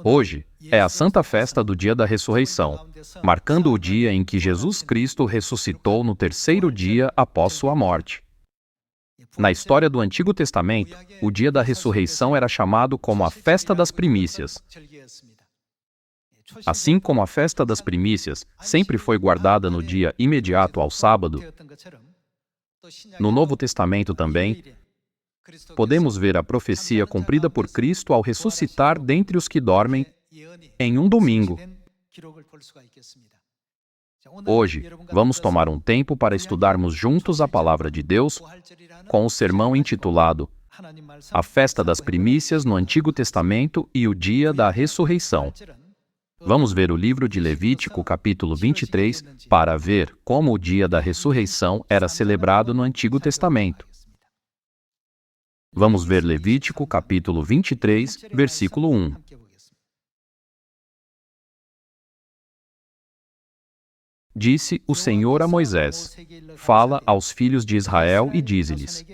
Hoje é a Santa Festa do Dia da Ressurreição, marcando o dia em que Jesus Cristo ressuscitou no terceiro dia após sua morte. Na história do Antigo Testamento, o dia da ressurreição era chamado como a Festa das Primícias. Assim como a Festa das Primícias sempre foi guardada no dia imediato ao sábado, no Novo Testamento também, podemos ver a profecia cumprida por Cristo ao ressuscitar dentre os que dormem em um domingo. Hoje, vamos tomar um tempo para estudarmos juntos a Palavra de Deus com o sermão intitulado A Festa das Primícias no Antigo Testamento e o Dia da Ressurreição. Vamos ver o livro de Levítico, capítulo 23, para ver como o dia da ressurreição era celebrado no Antigo Testamento. Vamos ver Levítico, capítulo 23, versículo 1. Disse o Senhor a Moisés: Fala aos filhos de Israel e dize-lhes: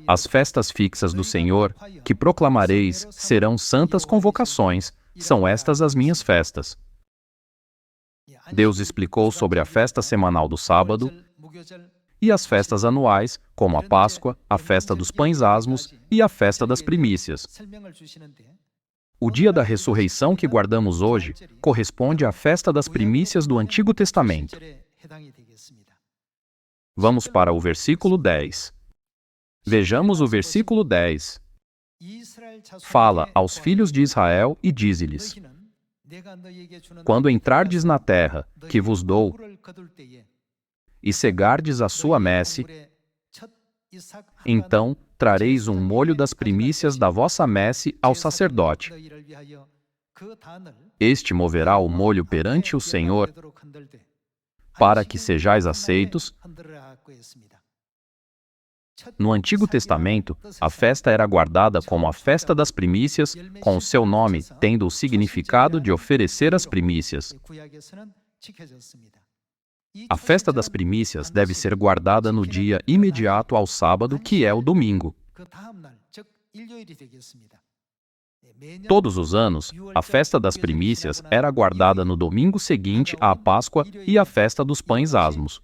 As festas fixas do Senhor, que proclamareis, serão santas convocações, são estas as minhas festas. Deus explicou sobre a festa semanal do sábado e as festas anuais, como a Páscoa, a festa dos pães asmos e a festa das primícias. O dia da ressurreição que guardamos hoje corresponde à festa das primícias do Antigo Testamento. Vamos para o versículo 10. Vejamos o versículo 10. Fala aos filhos de Israel e dize-lhes: Quando entrardes na terra que vos dou e cegardes a sua messe, então trareis um molho das primícias da vossa messe ao sacerdote. Este moverá o molho perante o Senhor, para que sejais aceitos. No Antigo Testamento, a festa era guardada como a Festa das Primícias, com o seu nome tendo o significado de oferecer as primícias. A Festa das Primícias deve ser guardada no dia imediato ao sábado, que é o domingo. Todos os anos, a Festa das Primícias era guardada no domingo seguinte à Páscoa e à Festa dos Pães Asmos.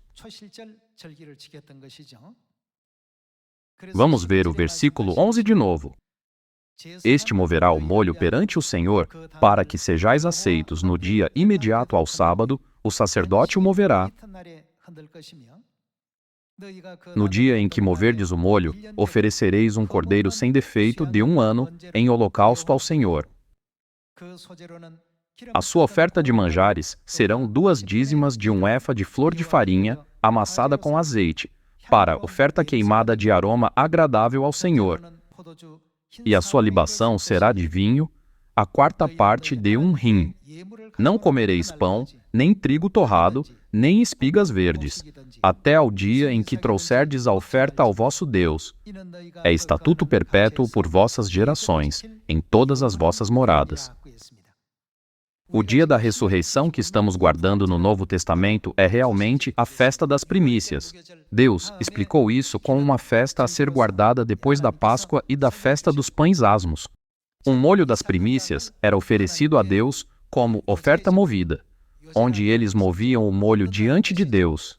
Vamos ver o versículo 11 de novo. Este moverá o molho perante o Senhor, para que sejais aceitos no dia imediato ao sábado, o sacerdote o moverá. No dia em que moverdes o molho, oferecereis um cordeiro sem defeito de 1 ano em holocausto ao Senhor. A sua oferta de manjares serão 2 dízimas de 1 efa de flor de farinha, amassada com azeite, para oferta queimada de aroma agradável ao Senhor. E a sua libação será de vinho, a 4ª parte de 1 hin. Não comereis pão, nem trigo torrado, nem espigas verdes, até ao dia em que trouxerdes a oferta ao vosso Deus. É estatuto perpétuo por vossas gerações, em todas as vossas moradas. O dia da ressurreição que estamos guardando no Novo Testamento é realmente a festa das primícias. Deus explicou isso como uma festa a ser guardada depois da Páscoa e da festa dos pães asmos. Um molho das primícias era oferecido a Deus como oferta movida, onde eles moviam o molho diante de Deus.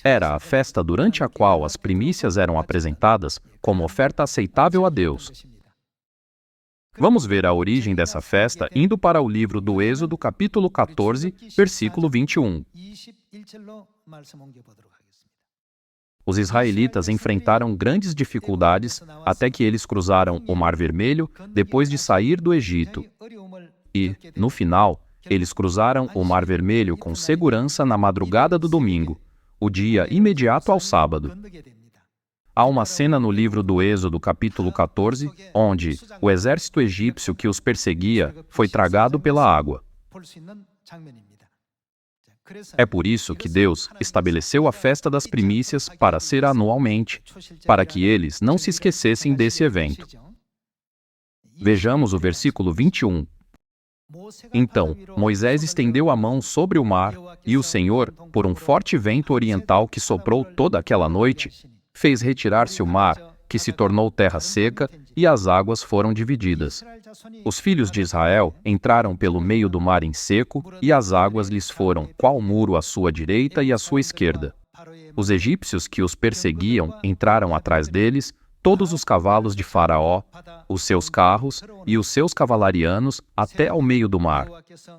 Era a festa durante a qual as primícias eram apresentadas como oferta aceitável a Deus. Vamos ver a origem dessa festa indo para o livro do Êxodo, capítulo 14, versículo 21. Os israelitas enfrentaram grandes dificuldades até que eles cruzaram o Mar Vermelho depois de sair do Egito. E, no final, eles cruzaram o Mar Vermelho com segurança na madrugada do domingo, o dia imediato ao sábado. Há uma cena no livro do Êxodo, capítulo 14, onde o exército egípcio que os perseguia foi tragado pela água. É por isso que Deus estabeleceu a festa das primícias para ser anualmente, para que eles não se esquecessem desse evento. Vejamos o versículo 21. Então, Moisés estendeu a mão sobre o mar, e o Senhor, por um forte vento oriental que soprou toda aquela noite, fez retirar-se o mar, que se tornou terra seca, e as águas foram divididas. Os filhos de Israel entraram pelo meio do mar em seco, e as águas lhes foram qual muro à sua direita e à sua esquerda. Os egípcios que os perseguiam entraram atrás deles, todos os cavalos de Faraó, os seus carros e os seus cavalarianos até ao meio do mar.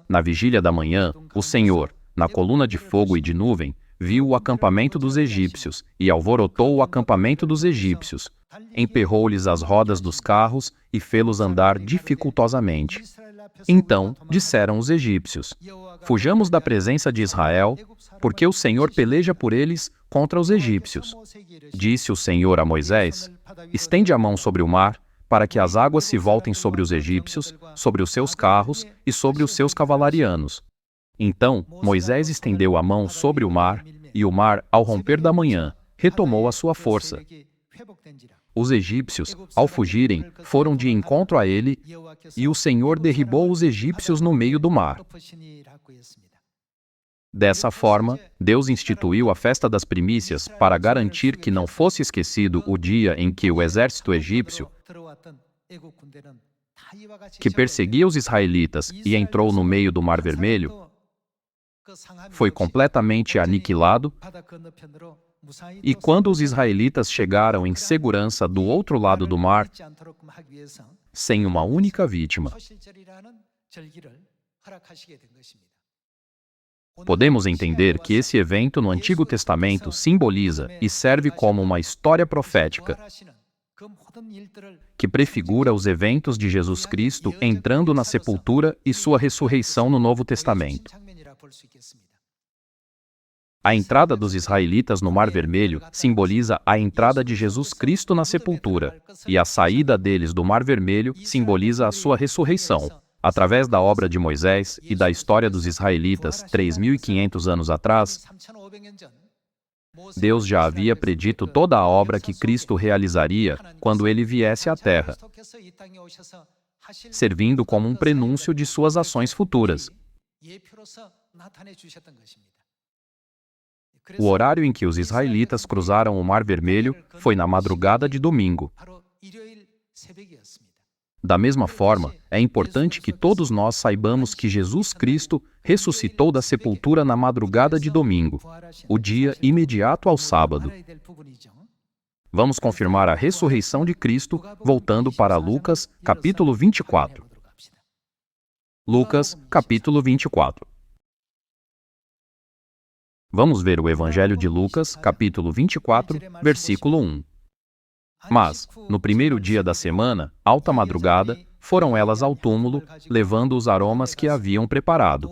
Na vigília da manhã, o Senhor, na coluna de fogo e de nuvem, viu o acampamento dos egípcios e alvorotou o acampamento dos egípcios. Emperrou-lhes as rodas dos carros e fê-los andar dificultosamente. Então disseram os egípcios: Fujamos da presença de Israel, porque o Senhor peleja por eles contra os egípcios. Disse o Senhor a Moisés: Estende a mão sobre o mar, para que as águas se voltem sobre os egípcios, sobre os seus carros e sobre os seus cavalarianos. Então Moisés estendeu a mão sobre o mar, e o mar, ao romper da manhã, retomou a sua força. Os egípcios, ao fugirem, foram de encontro a ele, e o Senhor derribou os egípcios no meio do mar. Dessa forma, Deus instituiu a festa das primícias para garantir que não fosse esquecido o dia em que o exército egípcio, que perseguia os israelitas e entrou no meio do Mar Vermelho, foi completamente aniquilado, e quando os israelitas chegaram em segurança do outro lado do mar, sem uma única vítima. Podemos entender que esse evento no Antigo Testamento simboliza e serve como uma história profética que prefigura os eventos de Jesus Cristo entrando na sepultura e sua ressurreição no Novo Testamento. A entrada dos israelitas no Mar Vermelho simboliza a entrada de Jesus Cristo na sepultura, e a saída deles do Mar Vermelho simboliza a sua ressurreição. Através da obra de Moisés e da história dos israelitas 3.500 anos atrás, Deus já havia predito toda a obra que Cristo realizaria quando ele viesse à Terra, servindo como um prenúncio de suas ações futuras. O horário em que os israelitas cruzaram o Mar Vermelho foi na madrugada de domingo. Da mesma forma, é importante que todos nós saibamos que Jesus Cristo ressuscitou da sepultura na madrugada de domingo, o dia imediato ao sábado. Vamos confirmar a ressurreição de Cristo voltando para Lucas, capítulo 24. Lucas, capítulo 24. Vamos ver o Evangelho de Lucas, capítulo 24, versículo 1. Mas, no primeiro dia da semana, alta madrugada, foram elas ao túmulo, levando os aromas que haviam preparado.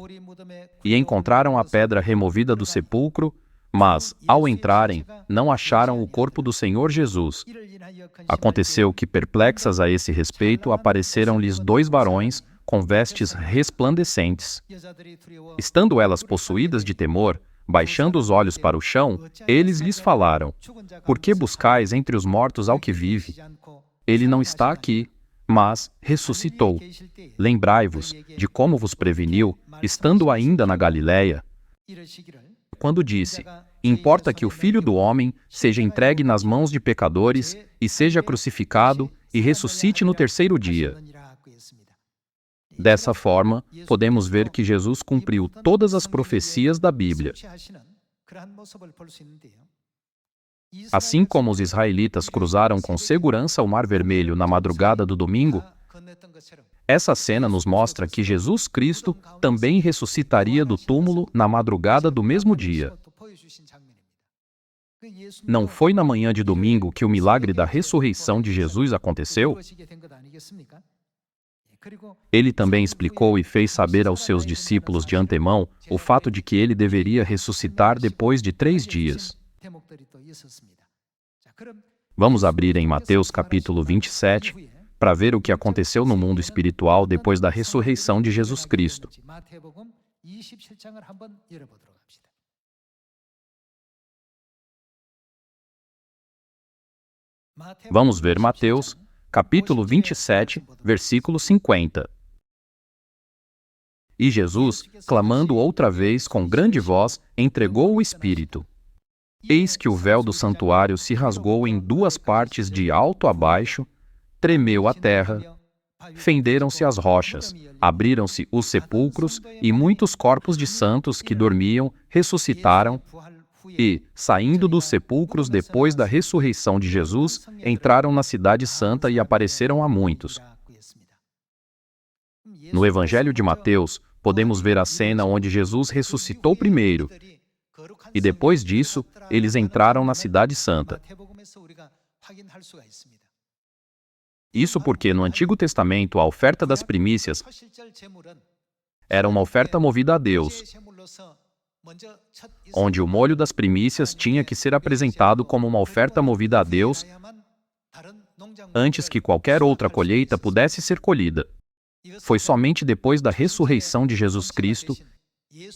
E encontraram a pedra removida do sepulcro, mas, ao entrarem, não acharam o corpo do Senhor Jesus. Aconteceu que, perplexas a esse respeito, apareceram-lhes 2 varões com vestes resplandecentes. Estando elas possuídas de temor, baixando os olhos para o chão, eles lhes falaram: Por que buscais entre os mortos ao que vive? Ele não está aqui, mas ressuscitou. Lembrai-vos de como vos preveniu, estando ainda na Galiléia, quando disse: Importa que o Filho do Homem seja entregue nas mãos de pecadores e seja crucificado e ressuscite no terceiro dia. Dessa forma, podemos ver que Jesus cumpriu todas as profecias da Bíblia. Assim como os israelitas cruzaram com segurança o Mar Vermelho na madrugada do domingo, essa cena nos mostra que Jesus Cristo também ressuscitaria do túmulo na madrugada do mesmo dia. Não foi na manhã de domingo que o milagre da ressurreição de Jesus aconteceu? Ele também explicou e fez saber aos seus discípulos de antemão o fato de que ele deveria ressuscitar depois de 3 dias. Vamos abrir em Mateus capítulo 27 para ver o que aconteceu no mundo espiritual depois da ressurreição de Jesus Cristo. Vamos ver Mateus capítulo 27, versículo 50. E Jesus, clamando outra vez com grande voz, entregou o Espírito. Eis que o véu do santuário se rasgou em duas partes de alto a baixo, tremeu a terra, fenderam-se as rochas, abriram-se os sepulcros e muitos corpos de santos que dormiam ressuscitaram e, saindo dos sepulcros depois da ressurreição de Jesus, entraram na cidade santa e apareceram a muitos. No Evangelho de Mateus, podemos ver a cena onde Jesus ressuscitou primeiro, e depois disso, eles entraram na cidade santa. Isso porque no Antigo Testamento a oferta das primícias era uma oferta movida a Deus, onde o molho das primícias tinha que ser apresentado como uma oferta movida a Deus antes que qualquer outra colheita pudesse ser colhida. Foi somente depois da ressurreição de Jesus Cristo,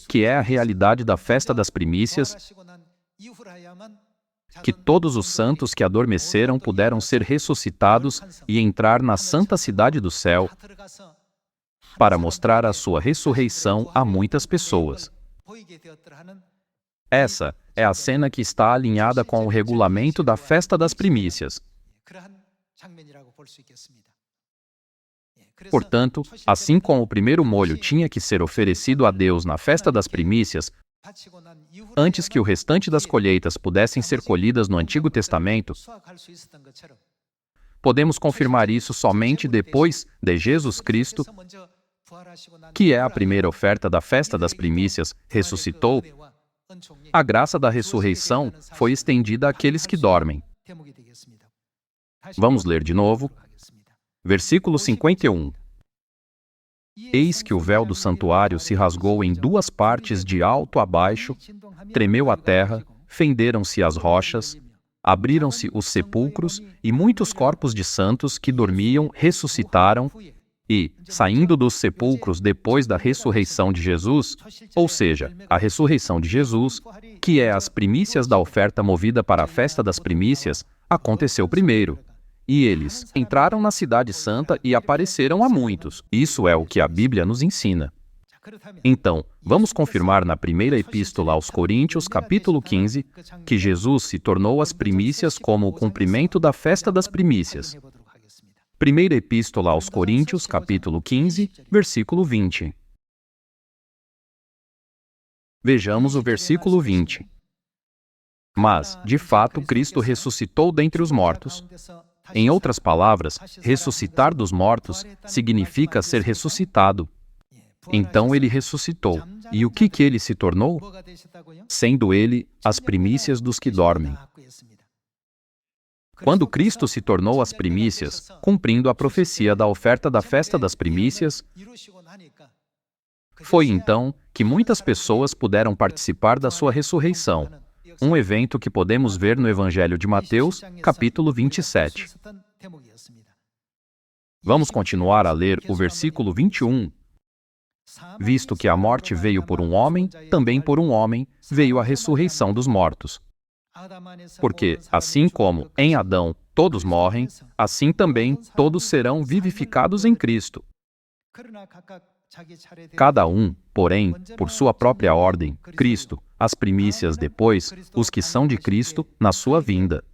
que é a realidade da festa das primícias, que todos os santos que adormeceram puderam ser ressuscitados e entrar na santa cidade do céu para mostrar a sua ressurreição a muitas pessoas. Essa é a cena que está alinhada com o regulamento da festa das primícias. Portanto, assim como o primeiro molho tinha que ser oferecido a Deus na festa das primícias, antes que o restante das colheitas pudessem ser colhidas no Antigo Testamento, podemos confirmar isso somente depois de Jesus Cristo, que é a primeira oferta da festa das primícias, ressuscitou. A graça da ressurreição foi estendida àqueles que dormem. Vamos ler de novo. Versículo 51. Eis que o véu do santuário se rasgou em duas partes de alto a baixo, tremeu a terra, fenderam-se as rochas, abriram-se os sepulcros e muitos corpos de santos que dormiam ressuscitaram e, saindo dos sepulcros depois da ressurreição de Jesus, ou seja, a ressurreição de Jesus, que é as primícias da oferta movida para a festa das primícias, aconteceu primeiro. E eles entraram na cidade santa e apareceram a muitos. Isso é o que a Bíblia nos ensina. Então, vamos confirmar na primeira epístola aos Coríntios, capítulo 15, que Jesus se tornou as primícias como o cumprimento da festa das primícias. Primeira epístola aos Coríntios, capítulo 15, versículo 20. Vejamos o versículo 20. Mas, de fato, Cristo ressuscitou dentre os mortos. Em outras palavras, ressuscitar dos mortos significa ser ressuscitado. Então ele ressuscitou. E o que ele se tornou? Sendo ele as primícias dos que dormem. Quando Cristo se tornou as primícias, cumprindo a profecia da oferta da festa das primícias, foi então que muitas pessoas puderam participar da sua ressurreição. Um evento que podemos ver no Evangelho de Mateus, capítulo 27. Vamos continuar a ler o versículo 21. Visto que a morte veio por um homem, também por um homem veio a ressurreição dos mortos. Porque, assim como em Adão todos morrem, assim também todos serão vivificados em Cristo. Cada um, porém, por sua própria ordem, Cristo, as primícias depois, os que são de Cristo, na sua vinda.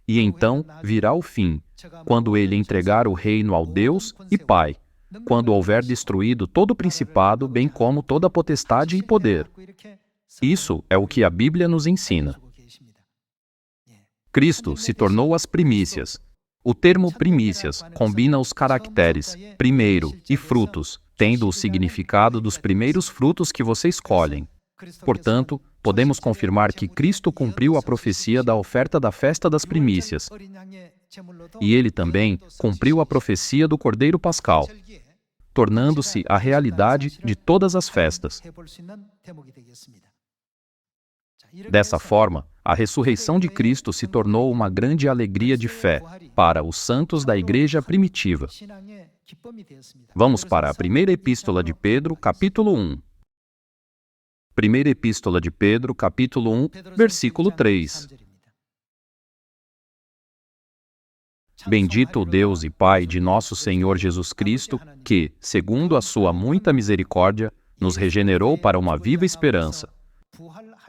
E então virá o fim, quando ele entregar o reino ao Deus e Pai, quando houver destruído todo o principado, bem como toda a potestade e poder. Isso é o que a Bíblia nos ensina. Cristo se tornou as primícias. O termo primícias combina os caracteres primeiro e frutos, tendo o significado dos primeiros frutos que vocês colhem. Portanto, podemos confirmar que Cristo cumpriu a profecia da oferta da festa das primícias. E ele também cumpriu a profecia do Cordeiro Pascal, tornando-se a realidade de todas as festas. Dessa forma, a ressurreição de Cristo se tornou uma grande alegria de fé para os santos da igreja primitiva. Vamos para a primeira epístola de Pedro, capítulo 1. Primeira epístola de Pedro, capítulo 1, versículo 3. Bendito o Deus e Pai de nosso Senhor Jesus Cristo, que, segundo a sua muita misericórdia, nos regenerou para uma viva esperança,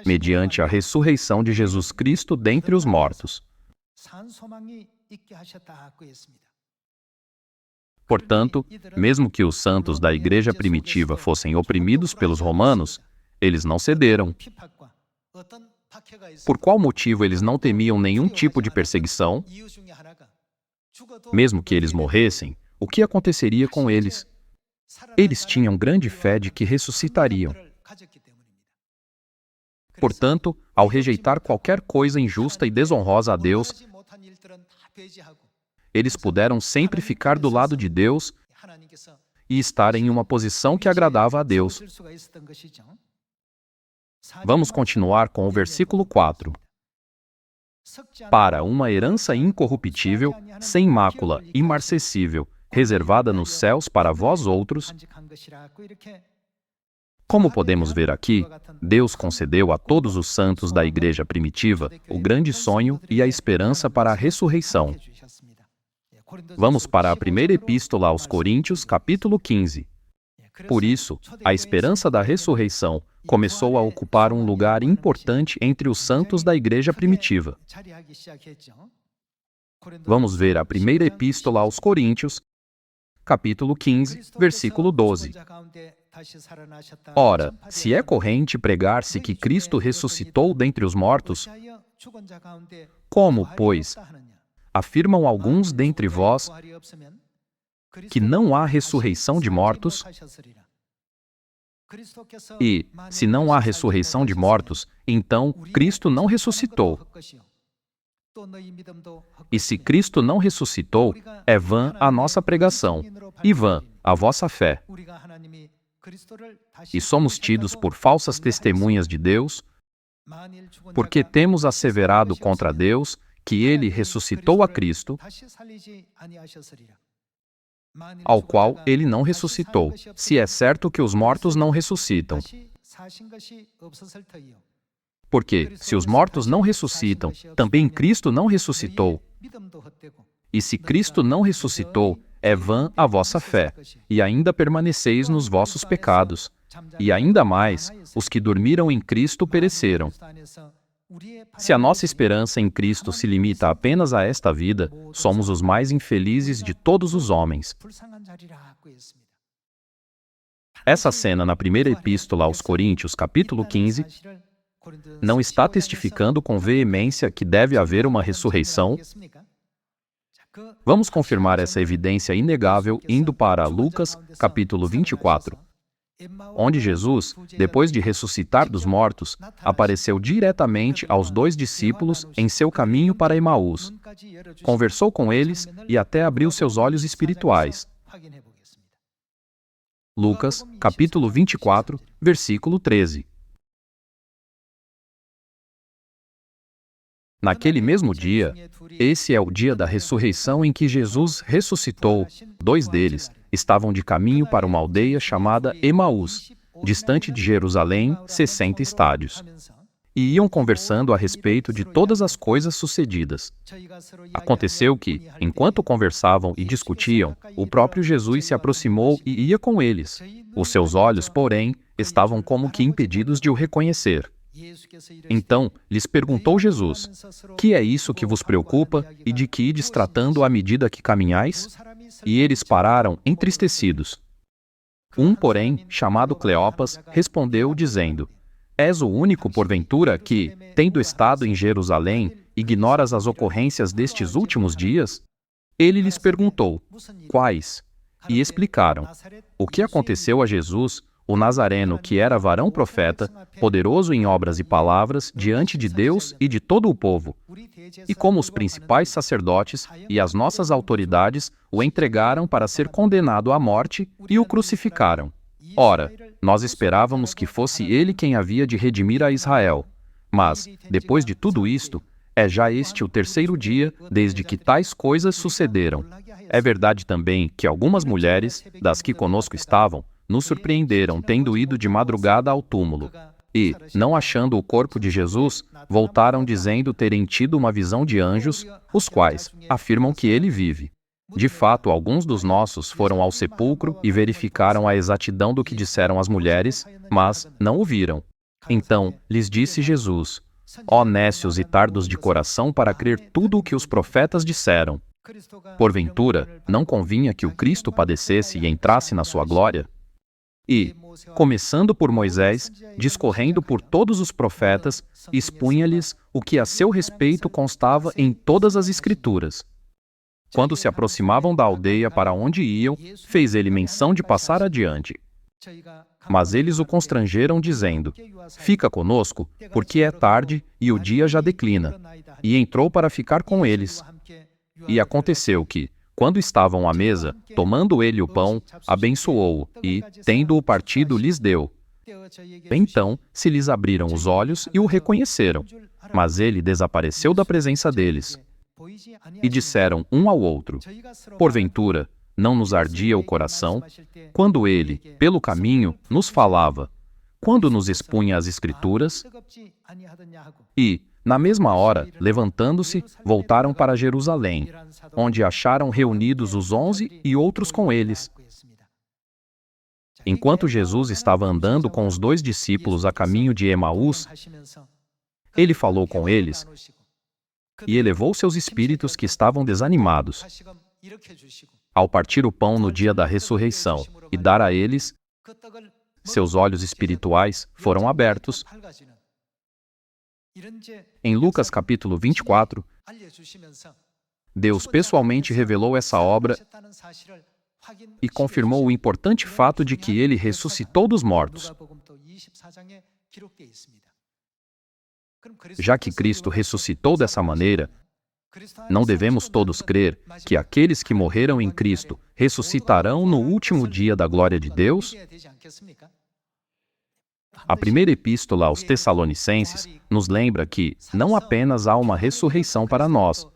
mediante a ressurreição de Jesus Cristo dentre os mortos. Portanto, mesmo que os santos da igreja primitiva fossem oprimidos pelos romanos, eles não cederam. Por qual motivo eles não temiam nenhum tipo de perseguição? Mesmo que eles morressem, o que aconteceria com eles? Eles tinham grande fé de que ressuscitariam. Portanto, ao rejeitar qualquer coisa injusta e desonrosa a Deus, eles puderam sempre ficar do lado de Deus e estar em uma posição que agradava a Deus. Vamos continuar com o versículo 4. Para uma herança incorruptível, sem mácula, imarcessível, reservada nos céus para vós outros. Como podemos ver aqui, Deus concedeu a todos os santos da igreja primitiva o grande sonho e a esperança para a ressurreição. Vamos para a primeira epístola aos Coríntios, capítulo 15. Por isso, a esperança da ressurreição começou a ocupar um lugar importante entre os santos da igreja primitiva. Vamos ver a primeira epístola aos Coríntios, capítulo 15, versículo 12. Ora, se é corrente pregar-se que Cristo ressuscitou dentre os mortos, como, pois, afirmam alguns dentre vós que não há ressurreição de mortos? E, se não há ressurreição de mortos, então Cristo não ressuscitou. E se Cristo não ressuscitou, é vã a nossa pregação, e vã a vossa fé. E somos tidos por falsas testemunhas de Deus, porque temos asseverado contra Deus que Ele ressuscitou a Cristo, ao qual Ele não ressuscitou, se é certo que os mortos não ressuscitam. Porque, se os mortos não ressuscitam, também Cristo não ressuscitou. E se Cristo não ressuscitou, é vã a vossa fé, e ainda permaneceis nos vossos pecados. E ainda mais, os que dormiram em Cristo pereceram. Se a nossa esperança em Cristo se limita apenas a esta vida, somos os mais infelizes de todos os homens. Essa cena na primeira epístola aos Coríntios, capítulo 15, não está testificando com veemência que deve haver uma ressurreição? Vamos confirmar essa evidência inegável indo para Lucas, capítulo 24, onde Jesus, depois de ressuscitar dos mortos, apareceu diretamente aos 2 discípulos em seu caminho para Emaús, conversou com eles e até abriu seus olhos espirituais. Lucas, capítulo 24, versículo 13. Naquele mesmo dia, esse é o dia da ressurreição em que Jesus ressuscitou. 2 deles estavam de caminho para uma aldeia chamada Emaús, distante de Jerusalém, 60 estádios. E iam conversando a respeito de todas as coisas sucedidas. Aconteceu que, enquanto conversavam e discutiam, o próprio Jesus se aproximou e ia com eles. Os seus olhos, porém, estavam como que impedidos de o reconhecer. Então, lhes perguntou Jesus: que é isso que vos preocupa e de que ides tratando à medida que caminhais? E eles pararam entristecidos. Um, porém, chamado Cleopas, respondeu, dizendo: És o único, porventura, que, tendo estado em Jerusalém, ignoras as ocorrências destes últimos dias? Ele lhes perguntou: quais? E explicaram: o que aconteceu a Jesus, o Nazareno, que era varão profeta, poderoso em obras e palavras, diante de Deus e de todo o povo. E como os principais sacerdotes e as nossas autoridades o entregaram para ser condenado à morte e o crucificaram. Ora, nós esperávamos que fosse ele quem havia de redimir a Israel. Mas, depois de tudo isto, é já este o 3º dia desde que tais coisas sucederam. É verdade também que algumas mulheres, das que conosco estavam, nos surpreenderam tendo ido de madrugada ao túmulo. E, não achando o corpo de Jesus, voltaram dizendo terem tido uma visão de anjos, os quais afirmam que ele vive. De fato, alguns dos nossos foram ao sepulcro e verificaram a exatidão do que disseram as mulheres, mas não o viram. Então lhes disse Jesus: Ó nécios e tardos de coração para crer tudo o que os profetas disseram. Porventura, não convinha que o Cristo padecesse e entrasse na sua glória? E, começando por Moisés, discorrendo por todos os profetas, expunha-lhes o que a seu respeito constava em todas as Escrituras. Quando se aproximavam da aldeia para onde iam, fez ele menção de passar adiante. Mas eles o constrangeram, dizendo: Fica conosco, porque é tarde e o dia já declina. E entrou para ficar com eles. E aconteceu que, quando estavam à mesa, tomando ele o pão, abençoou-o e, tendo-o partido, lhes deu. Então se lhes abriram os olhos e o reconheceram. Mas ele desapareceu da presença deles. E disseram um ao outro: Porventura, não nos ardia o coração, quando ele, pelo caminho, nos falava, quando nos expunha as Escrituras? E, na mesma hora, levantando-se, voltaram para Jerusalém, onde acharam reunidos os 11 e outros com eles. Enquanto Jesus estava andando com os 2 discípulos a caminho de Emaús, ele falou com eles e elevou seus espíritos que estavam desanimados. Ao partir o pão no dia da ressurreição e dar a eles, seus olhos espirituais foram abertos. Em Lucas capítulo 24, Deus pessoalmente revelou essa obra e confirmou o importante fato de que ele ressuscitou dos mortos. Já que Cristo ressuscitou dessa maneira, não devemos todos crer que aqueles que morreram em Cristo ressuscitarão no último dia da glória de Deus? A primeira epístola aos Tessalonicenses nos lembra que não apenas há uma ressurreição para nós,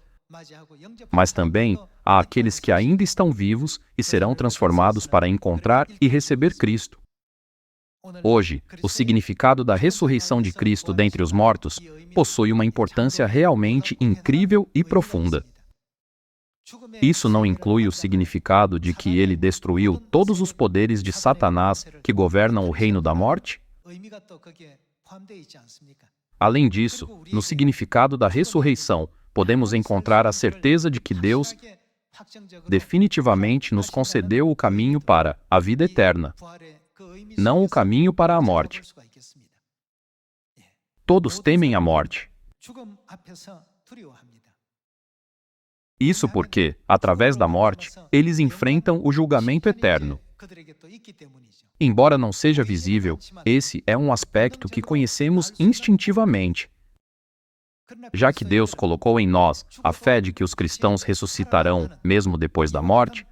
mas também há aqueles que ainda estão vivos e serão transformados para encontrar e receber Cristo. Hoje, o significado da ressurreição de Cristo dentre os mortos possui uma importância realmente incrível e profunda. Isso não inclui o significado de que ele destruiu todos os poderes de Satanás que governam o reino da morte? Além disso, no significado da ressurreição, podemos encontrar a certeza de que Deus definitivamente nos concedeu o caminho para a vida eterna, não o caminho para a morte. Todos temem a morte. Isso porque, através da morte, eles enfrentam o julgamento eterno. Embora não seja visível, esse é um aspecto que conhecemos instintivamente. Já que Deus colocou em nós a fé de que os cristãos ressuscitarão mesmo depois da morte,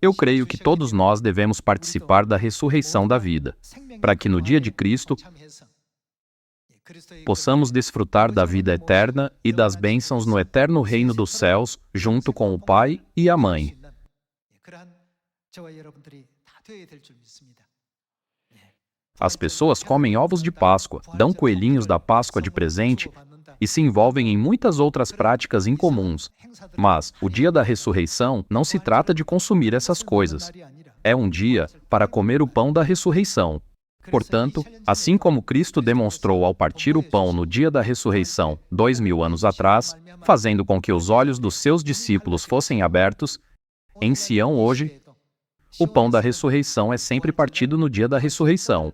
eu creio que todos nós devemos participar da ressurreição da vida, para que no dia de Cristo possamos desfrutar da vida eterna e das bênçãos no eterno reino dos céus, junto com o Pai e a Mãe. As pessoas comem ovos de Páscoa, dão coelhinhos da Páscoa de presente e se envolvem em muitas outras práticas incomuns. Mas o dia da ressurreição não se trata de consumir essas coisas. É um dia para comer o pão da ressurreição. Portanto, assim como Cristo demonstrou ao partir o pão no dia da ressurreição, 2000 anos atrás, fazendo com que os olhos dos seus discípulos fossem abertos, em Sião hoje, o pão da ressurreição é sempre partido no dia da ressurreição.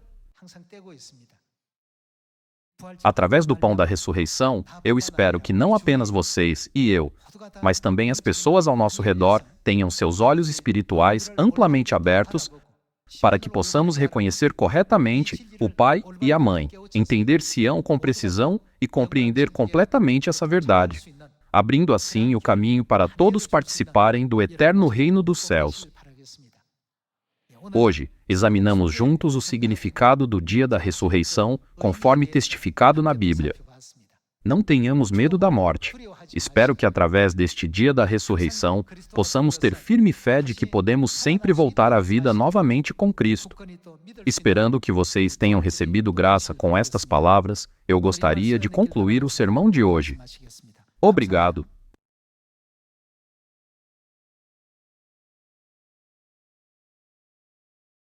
Através do pão da ressurreição, eu espero que não apenas vocês e eu, mas também as pessoas ao nosso redor tenham seus olhos espirituais amplamente abertos para que possamos reconhecer corretamente o Pai e a Mãe, entender Sião com precisão e compreender completamente essa verdade, abrindo assim o caminho para todos participarem do eterno reino dos céus. Hoje, examinamos juntos o significado do dia da ressurreição, conforme testificado na Bíblia. Não tenhamos medo da morte. Espero que através deste dia da ressurreição, possamos ter firme fé de que podemos sempre voltar à vida novamente com Cristo. Esperando que vocês tenham recebido graça com estas palavras, eu gostaria de concluir o sermão de hoje. Obrigado.